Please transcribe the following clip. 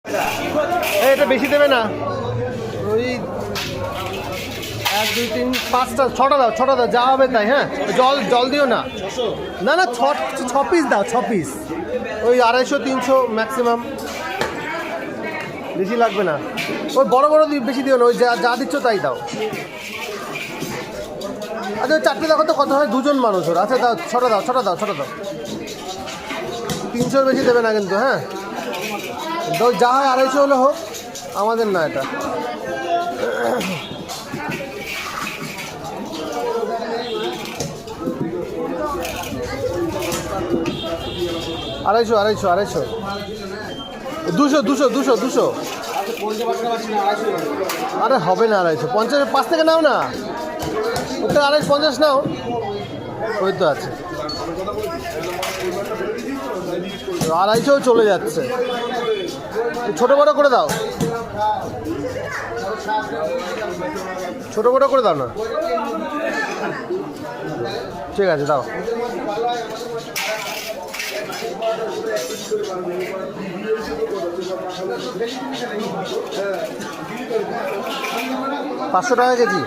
এটা বেশি দেবে না, ওই 1 2 3 5টা 6টা দাও, 6টা দাও, যা হবে তাই। হ্যাঁ, জল জল দিও না, না না 6 পিস দাও, 6 পিস, ওই 250 300 ম্যাক্সিমাম, বেশি লাগবে না। ওই বড় বড় বেশি দিও না, ওই যা যা দিচ্ছ তাই দাও। আচ্ছা ওই 4টে দেখো তো কত হয়, 2জন মানুষ ওর। আচ্ছা দাও, 6টা দাও, 6টা দাও, 6টা দাও, 300 বেশি দেবে না কিন্তু। হ্যাঁ যা হয় 250 হলে হোক, আমাদের না এটা। আড়াইশো 200 200 200 200। আরে হবে না 250, 50 5 থেকে নাও না, ওটা 250 নাও, ওই তো আছে। 250 চলে যাচ্ছে, ছোট বড় করে দাও, ছোট বড় করে দাও না, ঠিক আছে দাও। $500 কেজি।